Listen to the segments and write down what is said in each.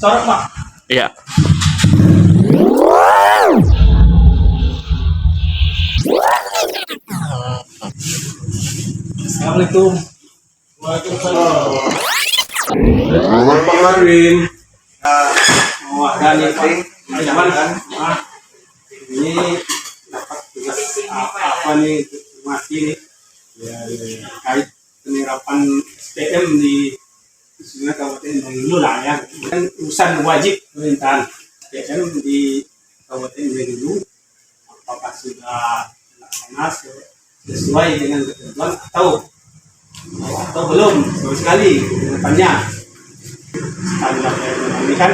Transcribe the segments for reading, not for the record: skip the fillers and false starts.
Setoran Pak. Iya. Assalamualaikum. Waalaikumsalam. Selamat pengaruin. Wah, Dani Pak. Zaman kan. Ini dapat tugas apa nih informasi nih ya, terkait penerapan SPM di khususnya Kabupaten Bengkulu lah ya. Kan urusan wajib pemerintahan SPM di Kabupaten Bengkulu. Apakah sudah dilaksanakan sesuai dengan ketentuan atau belum sama sekali kedepannya. Standar ini kan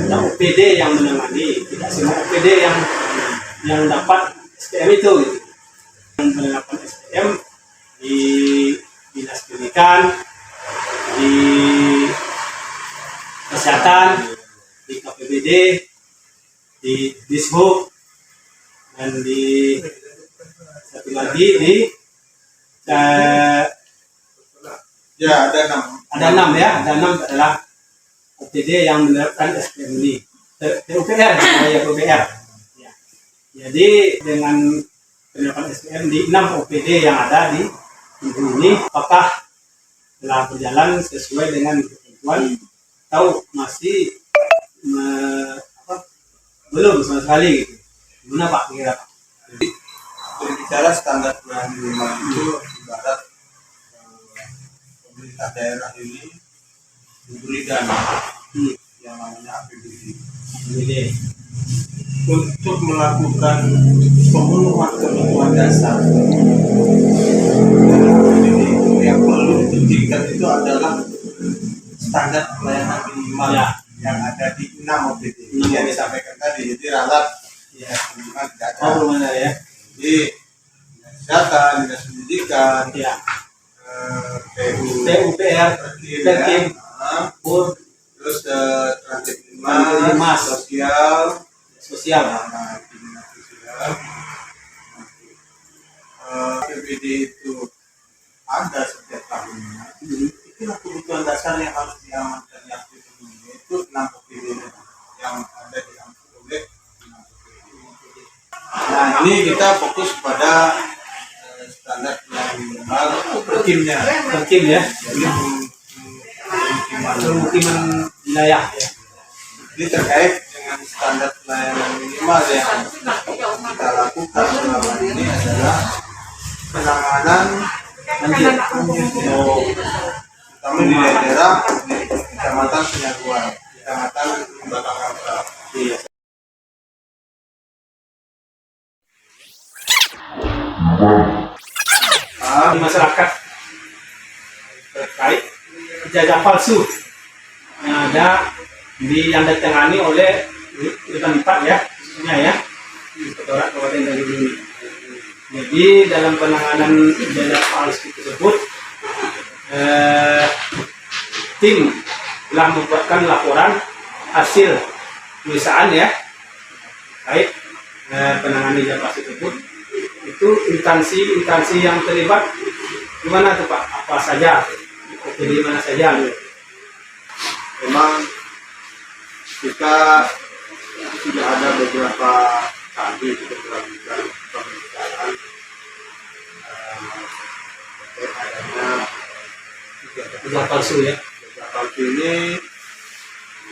ada OPD yang menangani, tidak semua OPD yang dapat SPM itu gitu. Yang penerapan SPM di dinas pendidikan, di kesehatan, di KPBD, di Dishub, dan di satu lagi di Ya, ada 6. ada enam adalah OPD yang menerapkan SPM ini. PUPR ya, PUPR. Ya. Jadi dengan penerapan SPM di 6 OPD yang ada di Bengkulu ini, apakah telah berjalan sesuai dengan ketentuan atau masih belum sama sekali gitu? Gimana Pak kira? Berbicara standar pelayanan minimal itu ibarat pemerintah daerah ini diberi dana yang namanya APBD untuk melakukan pemenuhan kebutuhan dasar. Jadi yang perlu ditingkatkan itu adalah standar pelayanan minimal Ya. yang ada di 6 OPD yang disampaikan tadi. Jadi ralat Ya. lingkungan tidak ada. Belum ada ya. Jadi dinas kesehatan, dinas pendidikan, Ya. PUPR, Perkim, Pur, terus transit Limas, sosial, sosial. dinas sosial. PBD itu ada setiap tahunnya. Itulah kebutuhan dasar yang harus diamankan yang dipenuhi, itu 6 PBD yang ada diamankan oleh 6 PBD. Nah, ini kita fokus pada standar pelayanan minimal perkimnya. Perkim ya. Jadi Pemukiman wilayah ya. ini terkait dengan standar pelayanan minimal yang kita lakukan selama ini adalah penanganan Banjir. Oh, terutama di daerah di Kecamatan Penyaguan, Kecamatan Lembaga Kapal. Iya. Di masyarakat terkait ijazah palsu yang ada yang ditangani oleh Urutan 4 ya, khususnya ya, Inspektorat Kabupaten Bengkulu ini. Jadi dalam penanganan ijazah palsu tersebut, tim telah membuatkan laporan hasil pemeriksaan ya terkait penanganan ijazah palsu tersebut. Itu instansi yang terlibat gimana tuh Pak? Apa saja? Di mana saja? Memang kita sudah ada beberapa kali kita melakukan pemeriksaan adanya Ijazah palsu ya. ijazah palsu ini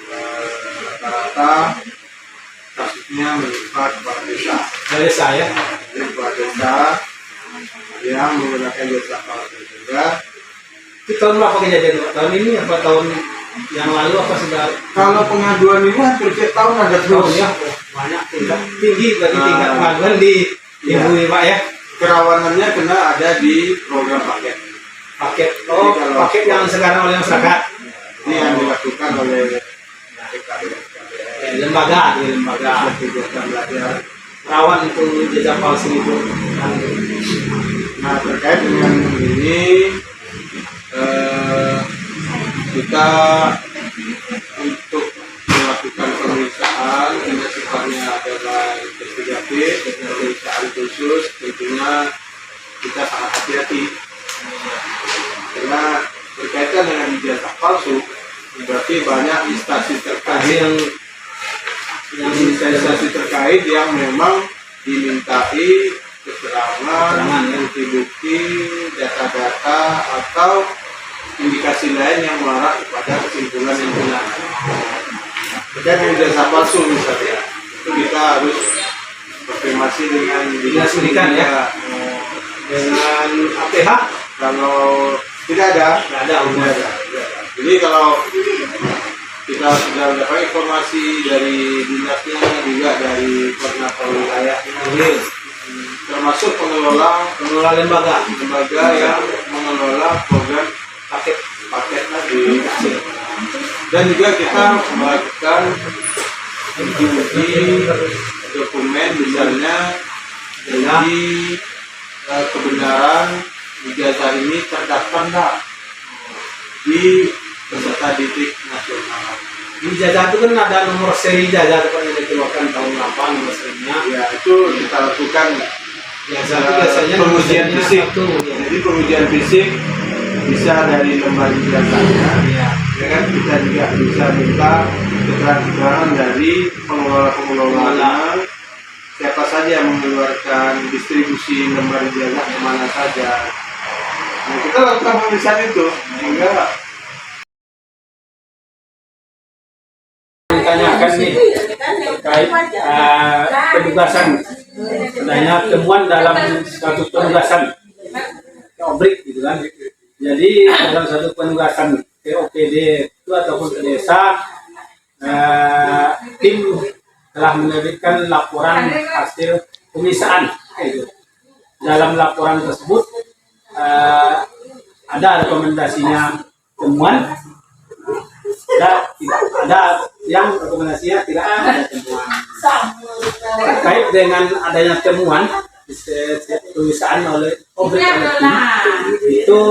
rata-rata kasusnya menimpa kepala desa. Dari saya. Jadi kepala desa yang menggunakan jasa palsu juga. Itu tahun berapa kejadian Pak? Tahun ini apa tahun yang lalu apa sudah? Kalau pengaduan ini hampir setiap tahun ada Tahun terus. ya, banyak tingkat tinggi berarti tingkat pengaduan di Iya. Ibu Pak ya. Kerawanannya kena ada di program paket. Paket Jadi kalau- paket yang sekarang oleh masyarakat. Ini yang dilakukan oleh Lembaga kegiatan belajar. rawan untuk ijazah palsu itu. Nah, terkait dengan ini kita untuk melakukan pemeriksaan yang sifatnya adalah investigatif, pemeriksaan khusus, tentunya kita sangat hati-hati karena berkaitan dengan ijazah palsu Berarti banyak instansi terkait yang instansi terkait yang memang dimintai keterangan, bukti-bukti, data-data atau indikasi lain yang mengarah kepada kesimpulan yang benar. Dan ijazah palsu misalnya, itu kita harus konfirmasi dengan Dinas Pendidikan ya, dengan APH. Kalau tidak ada. Jadi kalau kita sudah mendapat informasi dari dinasnya, juga dari koordinator wilayahnya, termasuk pengelola lembaga yang mengelola program paket tadi, dan juga kita melakukan uji dokumen, misalnya dari kebenaran ijazah ini terdaftar enggak di peserta didik nasional. Di ijazah itu kan ada nomor seri ijazah yang dikeluarkan tahun 8 nomor serinya. Ya, itu kita lakukan. Ijazah itu biasanya pengujian fisik. Jadi pengujian fisik bisa dari lembar ijazahnya. Ya kan, kita juga bisa minta keterangan dari pengelola siapa saja yang mengeluarkan distribusi lembar ijazah kemana saja. Nah, kita lakukan pemeriksaan itu sehingga ditanyakan nih terkait penugasan, adanya temuan dalam satu penugasan obrik gitu kan. Jadi dalam satu penugasan POPD itu ataupun ke desa, tim telah menerbitkan laporan hasil pemeriksaan. Gitu. Dalam laporan tersebut ada rekomendasinya temuan, ada yang rekomendasinya tidak ada temuan. Terkait dengan adanya temuan pemeriksaan oleh objek itu,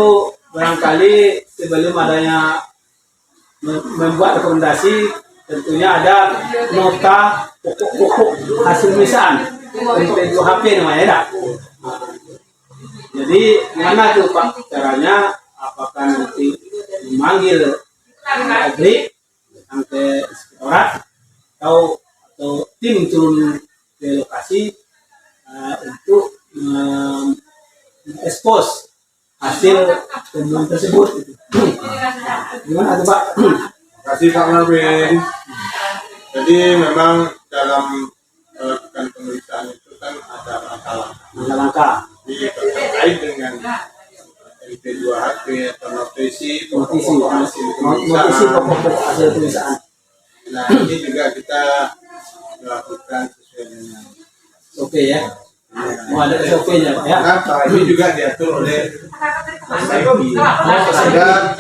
barangkali sebelum adanya membuat rekomendasi, tentunya ada nota pokok hasil pemeriksaan, NP2HP namanya ya. Jadi gimana tuh Pak caranya? Apakah nanti memanggil obrik sampai inspektorat atau tim turun ke lokasi untuk ekspos hasil temuan tersebut? Gimana tuh Pak? Terima kasih Pak Marvin. Jadi memang dalam melakukan pemeriksaan itu kan ada Langkah-langkah. Jadi terkait dengan NP2HP atau notisi notisi pemeriksaan. pokok hasil pemeriksaan. Nah, ini juga kita melakukan sesuai dengan SOP ya. Mau ada SOP-nya Pak ya. Nah, ini juga diatur oleh Ada